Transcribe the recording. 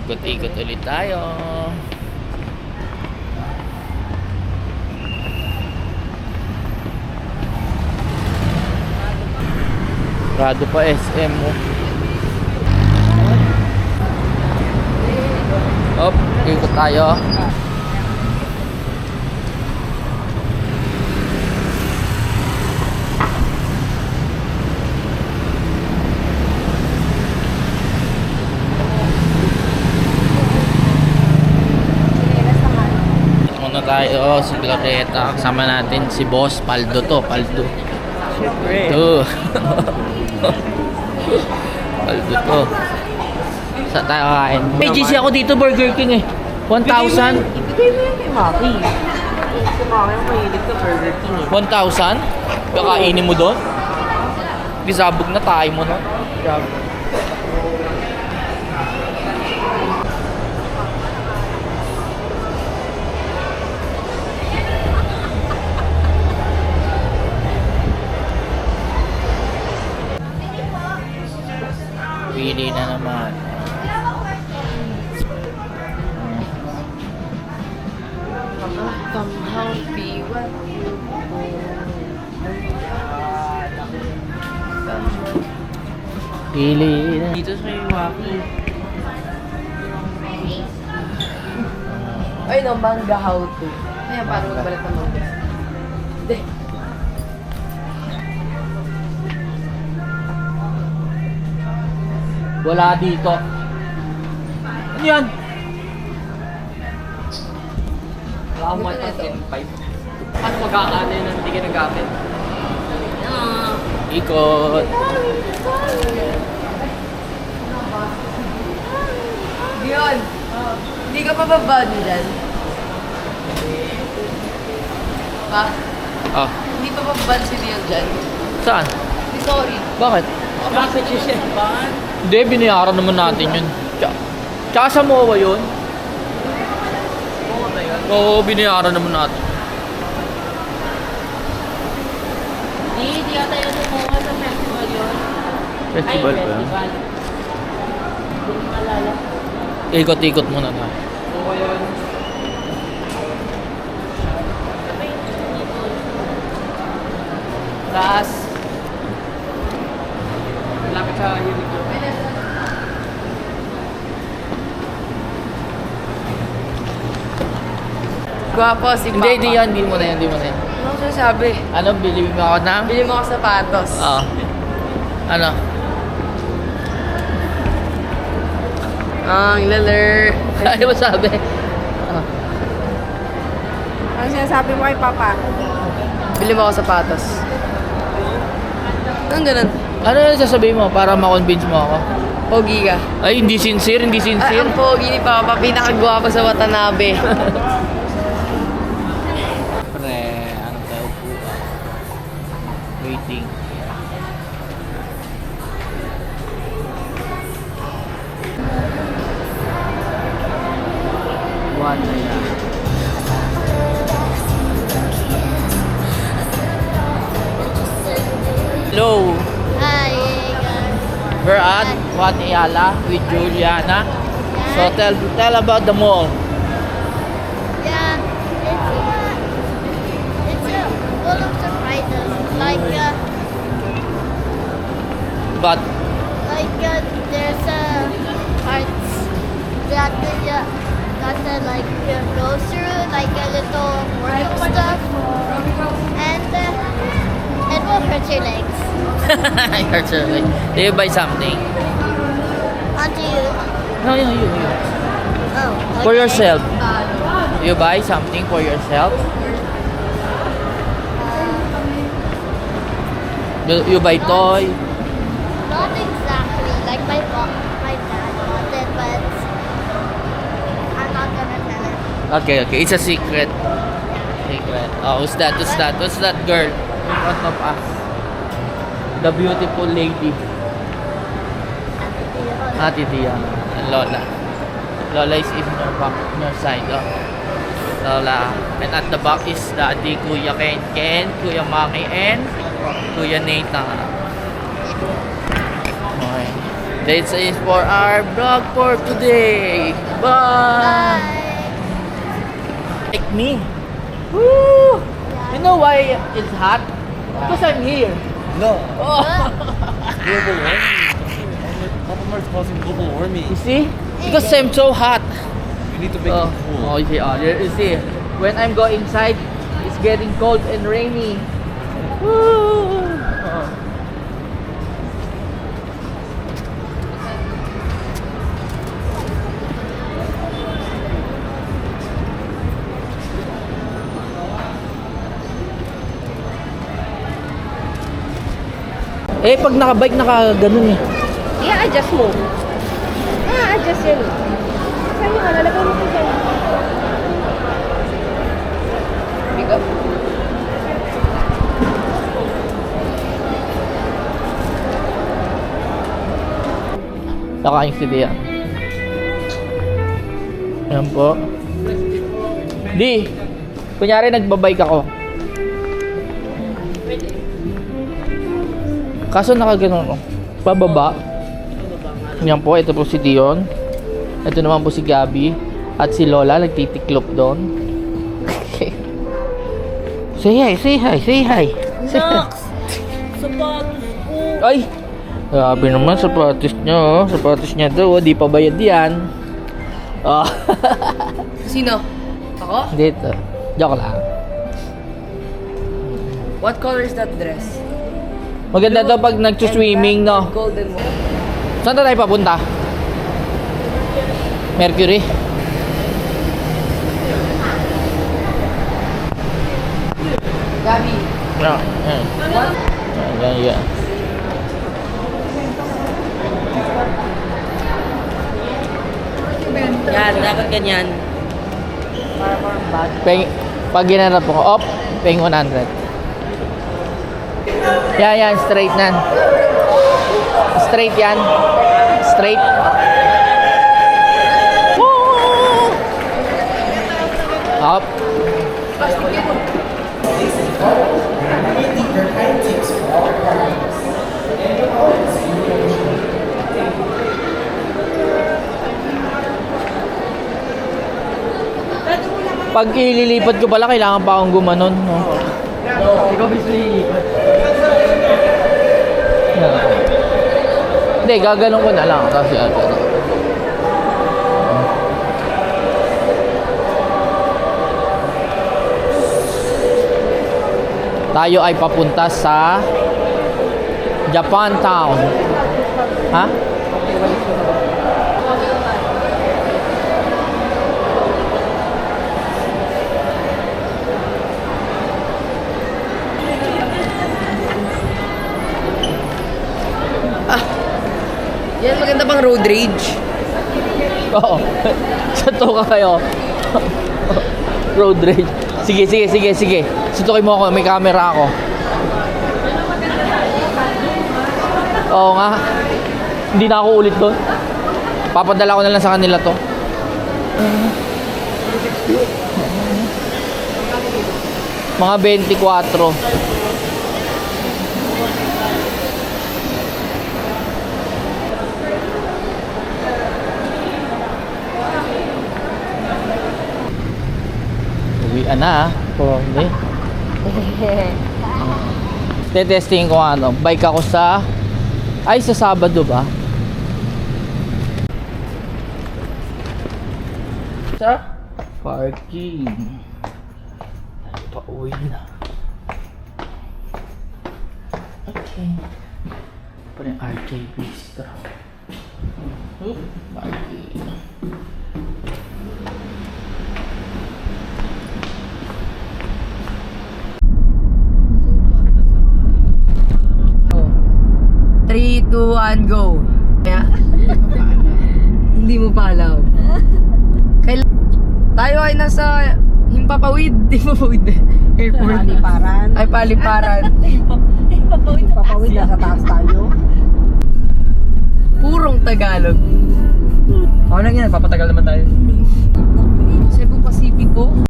Ikot-ikot ulit tayo. Rado pa SM mo. Op, ikot tayo. Muna tayo sa Glorieta. Kasama natin si Boss Paldo to. Paldo. Siyempre. Ito. Paldo to. Saan tayo kain? May GC ako dito, Burger King eh. 1,000. Ibigay mo yun kay Maki. Si Maki ang mahilig ka Burger King eh. 1,000? Kakainin mo doon? Gisabog na tayo mo no? Grabe. Pili na naman. Somehow be what you Pili na. dito sa Iwaki. Ay no, manga how to. Ayan, paano magbalat ng manga? Hindi. Wala dito. Ano yan? Wala akong Ito na ito. 1,500. Paano magkakaano yun na hindi ka nagamit? Ikot. Diyon! Hindi ka pa babado dyan? Pa? Ah, Hindi pa babado si Dion dyan? saan? Sorry. Bakit? Bakit siya siya? Hindi, binayaran naman natin yun. Tsaka sa MOA yun. Oo ba yun? Oo, binayaran naman natin. Hindi ata yun tumuha sa festival yun. Festival Ay, pa yun. festival. Hindi ko maalala. Ikot-ikot muna na. Oo yun. Sabay dito. Taas. Malapit sa Uniqlo. Gwapo si Papa. Hindi yan. Hindi mo na yan. Hindi mo na yan. Ano sasabi? Ano, bilhin mo ako ng? Bili mo ako sapatos. Oo. Ano? Ang laler. Ano ba sabi? Ano? Ano sinasabi mo kay Papa? Bili mo ako sapatos. Anong ganun? Ano yung sasabihin mo para ma-convince mo ako? Pogi ka. Ay, hindi sincere, hindi Ay, sincere. ang pogi ni Papa. Pinakagwapo sa Watanabe. Pre, ano tayo po? Waiting. One na yan. Hello, Hi, guys. we're at Juan Ayala with Juliana. So tell about the mall. Yeah, it's full of surprises. But There's parts that goes through like a little work stuff, and it will hurt your legs. hurts your leg. Do you buy something? Onto you. No, you. Oh. For okay. yourself. You buy something for yourself? You buy toy? Not exactly. Like my dad bought it, but I'm not gonna tell him. Okay. It's a secret. Secret. Oh, who's that? What's that girl in front of us? The beautiful lady. Ate Tia. And Lola. Lola is in your back, in your side. Oh. Lola. And at the back is Daddy, Kuya Ken, Kuya Maki, and Kuya Nathan. Okay. That's it for our vlog for today. Bye. Like me. Woo! You know why it's hot? Because I'm here. No. Oh. Global warming. Alphamart is causing global warming. You see? Because I'm so hot. You need to make it cool. Oh, you see, you see, when I'm go inside, it's getting cold and rainy. Woo! Oh. Eh, pag nakabike, naka-ganun eh. I-adjust mo. Adjust yun. Saan yung lalagay mo ko dyan? Bigo. Nakain si Dian. Ayan po. Di! Kunyari nagbabike ako. Kaso nakaganon. Pababa. Yan po, ito po si Dion. Ito naman po si Gabi. At si Lola, nagtitiklop doon. Say hi, say hi, say hi. Nox! Sapatos ko! Ay! Grabe naman, sapatos niya, oh. Sapatos niya daw, oh. Di pa bayad yan. Oh. Sino? Ako? Dito. Joke lang. What color is that dress? Maganda daw pag nagsuswimming, no? Golden one. Saan na tayo papunta? Mercury? Gabi. No. Yan. What? Yan. Yan, dapat ganyan. Pag ginanap ko, paying 100. Yan, straight nan. Straight yan. Straight. Up. Pag ililipat ko pala, kailangan pa akong gumanon, no? Ikaw gusto nililipat. Hindi, gagalong ko na lang kasi ano. Tayo ay papunta sa Japantown. Ha? Yan, maganda bang road rage? Oo. Sato ka kayo. Road rage. Sige. Sutukin mo ako. May camera ako. Oo nga. Hindi na ako ulit doon. Papadala ko na lang sa kanila to. Mga 24. Uwian na, hindi. Tetesting ko ano, bike ako sa Sabado ba? Sa parking. Pauwi na. Okay. Pa rin RJ Bistro. Parking. Three, 2, 1, go. Kaya, hindi mo pa alam. Tayo ay nasa Himpapawid. Airport. Paliparan. Ay, Paliparan. Papawid na sa taas tayo. Purong Tagalog. Ako lang yan, papatagal naman tayo. Cebu Pacifico.